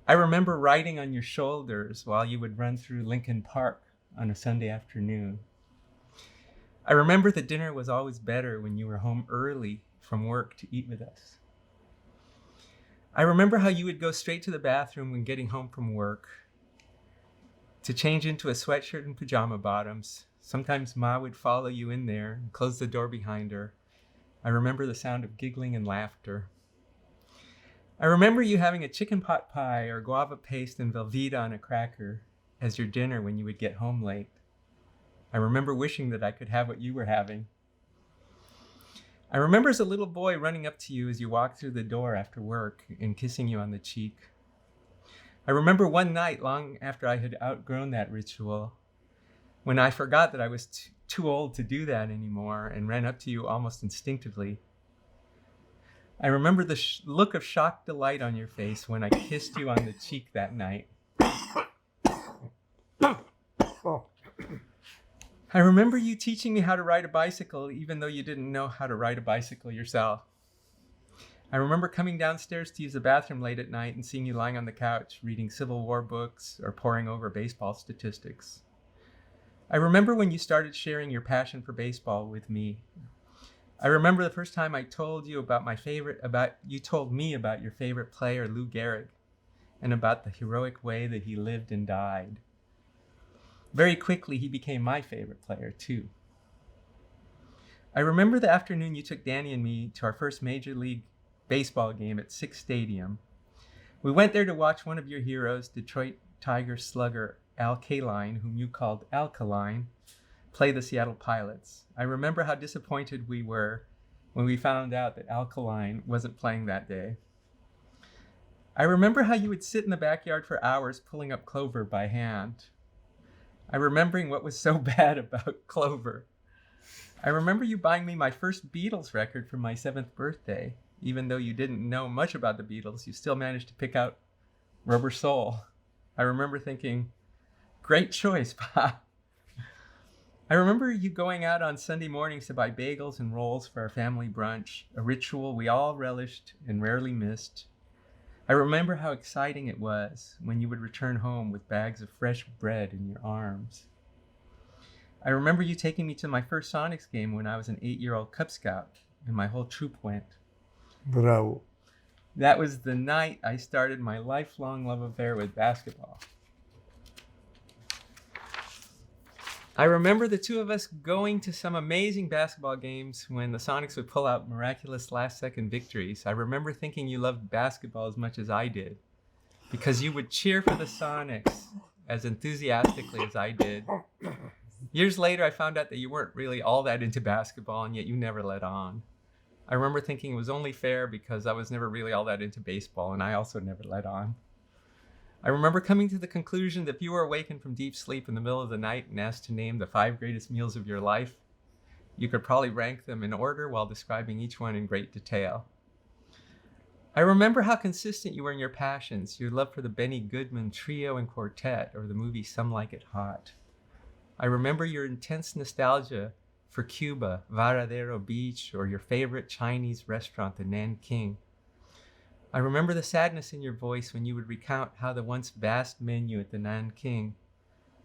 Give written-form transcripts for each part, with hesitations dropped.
I remember riding on your shoulders while you would run through Lincoln Park on a Sunday afternoon. I remember the dinner was always better when you were home early from work to eat with us. I remember how you would go straight to the bathroom when getting home from work to change into a sweatshirt and pajama bottoms. Sometimes Ma would follow you in there and close the door behind her. I remember the sound of giggling and laughter. I remember you having a chicken pot pie or guava paste and Velveeta on a cracker as your dinner when you would get home late. I remember wishing that I could have what you were having. I remember as a little boy running up to you as you walked through the door after work and kissing you on the cheek. I remember one night, long after I had outgrown that ritual, when I forgot that I was too old to do that anymore and ran up to you almost instinctively. I remember the look of shocked delight on your face when I kissed you on the cheek that night. I remember you teaching me how to ride a bicycle even though you didn't know how to ride a bicycle yourself. I remember coming downstairs to use the bathroom late at night and seeing you lying on the couch reading Civil War books or poring over baseball statistics. I remember when you started sharing your passion for baseball with me. I remember the first time I told you you told me about your favorite player, Lou Gehrig, and about the heroic way that he lived and died. Very quickly, he became my favorite player, too. I remember the afternoon you took Danny and me to our first Major League Baseball game at Sick's Stadium. We went there to watch one of your heroes, Detroit Tigers slugger Al Kaline, whom you called Alkaline, play the Seattle Pilots. I remember how disappointed we were when we found out that Alkaline wasn't playing that day. I remember how you would sit in the backyard for hours pulling up clover by hand. I remembering what was so bad about clover. I remember you buying me my first Beatles record for my 7th birthday. Even though you didn't know much about the Beatles, you still managed to pick out Rubber Soul. I remember thinking, great choice, Pa. I remember you going out on Sunday mornings to buy bagels and rolls for our family brunch, a ritual we all relished and rarely missed. I remember how exciting it was when you would return home with bags of fresh bread in your arms. I remember you taking me to my first Sonics game when I was an 8-year-old Cub Scout, and my whole troop went. Bravo. That was the night I started my lifelong love affair with basketball. I remember the two of us going to some amazing basketball games when the Sonics would pull out miraculous last-second victories. I remember thinking you loved basketball as much as I did because you would cheer for the Sonics as enthusiastically as I did. Years later, I found out that you weren't really all that into basketball, and yet you never let on. I remember thinking it was only fair because I was never really all that into baseball, and I also never let on. I remember coming to the conclusion that if you were awakened from deep sleep in the middle of the night and asked to name the 5 greatest meals of your life, you could probably rank them in order while describing each one in great detail. I remember how consistent you were in your passions, your love for the Benny Goodman trio and quartet, or the movie Some Like It Hot. I remember your intense nostalgia for Cuba, Varadero Beach, or your favorite Chinese restaurant, the Nanking. I remember the sadness in your voice when you would recount how the once vast menu at the Nanking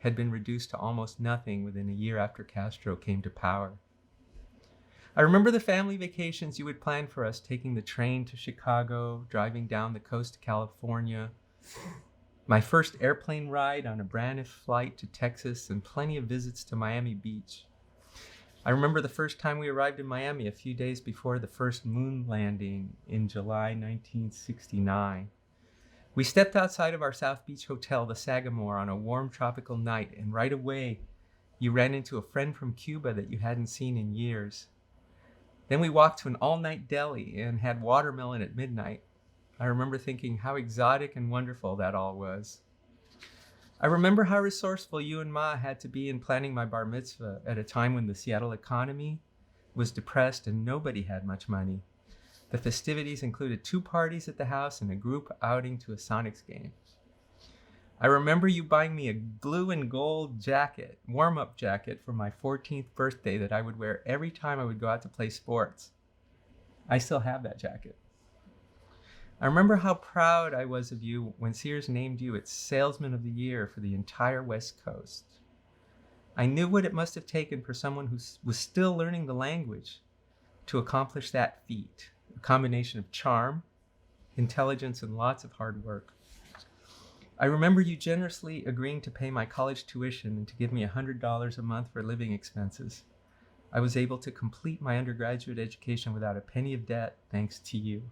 had been reduced to almost nothing within a year after Castro came to power. I remember the family vacations you would plan for us, taking the train to Chicago, driving down the coast to California, my first airplane ride on a Braniff flight to Texas, and plenty of visits to Miami Beach. I remember the first time we arrived in Miami a few days before the first moon landing in July 1969. We stepped outside of our South Beach hotel, the Sagamore, on a warm tropical night, and right away you ran into a friend from Cuba that you hadn't seen in years. Then we walked to an all-night deli and had watermelon at midnight. I remember thinking how exotic and wonderful that all was. I remember how resourceful you and Ma had to be in planning my bar mitzvah at a time when the Seattle economy was depressed and nobody had much money. The festivities included 2 parties at the house and a group outing to a Sonics game. I remember you buying me a blue and gold jacket, warm-up jacket, for my 14th birthday that I would wear every time I would go out to play sports. I still have that jacket. I remember how proud I was of you when Sears named you its Salesman of the Year for the entire West Coast. I knew what it must have taken for someone who was still learning the language to accomplish that feat, a combination of charm, intelligence, and lots of hard work. I remember you generously agreeing to pay my college tuition and to give me $100 a month for living expenses. I was able to complete my undergraduate education without a penny of debt thanks to you.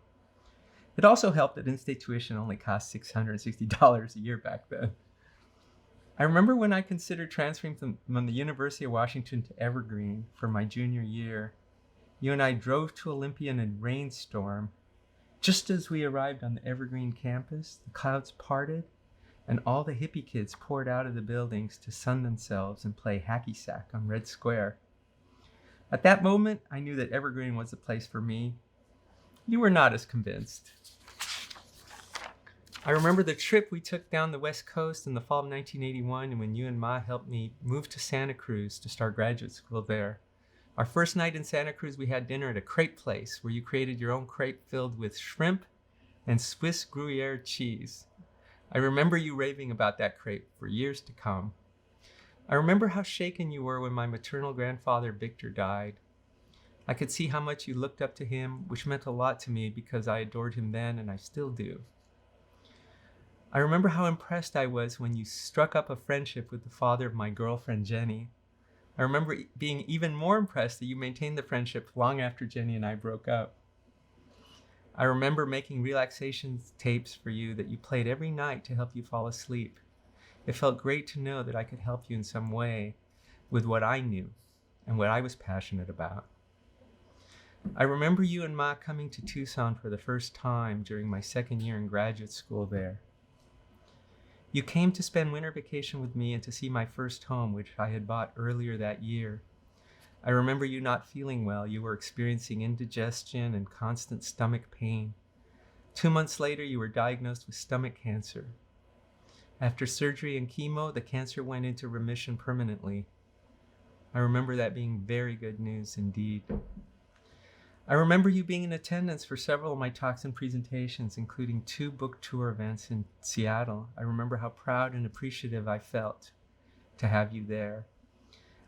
It also helped that in-state tuition only cost $660 a year back then. I remember when I considered transferring from the University of Washington to Evergreen for my junior year, you and I drove to Olympia in a rainstorm. Just as we arrived on the Evergreen campus, the clouds parted and all the hippie kids poured out of the buildings to sun themselves and play hacky sack on Red Square. At that moment, I knew that Evergreen was the place for me. You were not as convinced. I remember the trip we took down the West Coast in the fall of 1981 and when you and Ma helped me move to Santa Cruz to start graduate school there. Our first night in Santa Cruz, we had dinner at a crepe place where you created your own crepe filled with shrimp and Swiss Gruyere cheese. I remember you raving about that crepe for years to come. I remember how shaken you were when my maternal grandfather, Victor, died. I could see how much you looked up to him, which meant a lot to me because I adored him then and I still do. I remember how impressed I was when you struck up a friendship with the father of my girlfriend, Jenny. I remember being even more impressed that you maintained the friendship long after Jenny and I broke up. I remember making relaxation tapes for you that you played every night to help you fall asleep. It felt great to know that I could help you in some way with what I knew and what I was passionate about. I remember you and Ma coming to Tucson for the first time during my second year in graduate school there. You came to spend winter vacation with me and to see my first home, which I had bought earlier that year. I remember you not feeling well. You were experiencing indigestion and constant stomach pain. 2 months later, you were diagnosed with stomach cancer. After surgery and chemo, the cancer went into remission permanently. I remember that being very good news indeed. I remember you being in attendance for several of my talks and presentations, including 2 book tour events in Seattle. I remember how proud and appreciative I felt to have you there.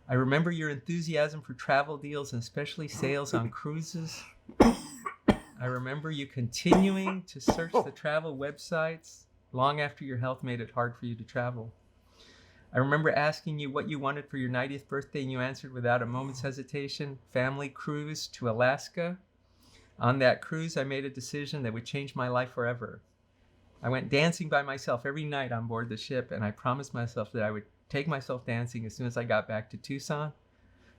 I remember your enthusiasm for travel deals and especially sales on cruises. I remember you continuing to search the travel websites long after your health made it hard for you to travel. I remember asking you what you wanted for your 90th birthday and you answered without a moment's hesitation, family cruise to Alaska. On that cruise, I made a decision that would change my life forever. I went dancing by myself every night on board the ship and I promised myself that I would take myself dancing as soon as I got back to Tucson.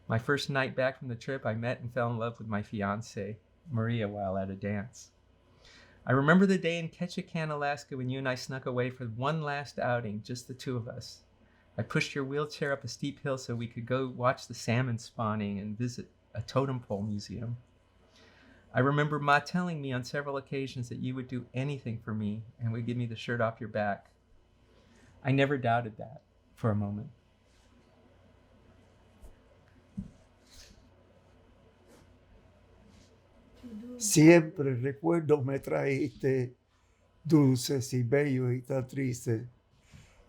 My first night back from the trip, I met and fell in love with my fiancée, Maria, while at a dance. I remember the day in Ketchikan, Alaska, when you and I snuck away for one last outing, just the 2 of us. I pushed your wheelchair up a steep hill so we could go watch the salmon spawning and visit a totem pole museum. I remember Ma telling me on several occasions that you would do anything for me and would give me the shirt off your back. I never doubted that for a moment. Siempre recuerdo me trajiste dulces y bellos y tan tristes.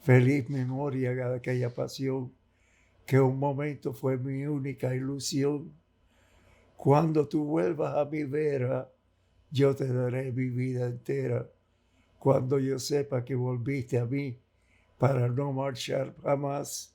Feliz memoria de aquella pasión, que un momento fue mi única ilusión. Cuando tú vuelvas a mi vera, yo te daré mi vida entera. Cuando yo sepa que volviste a mí para no marchar jamás.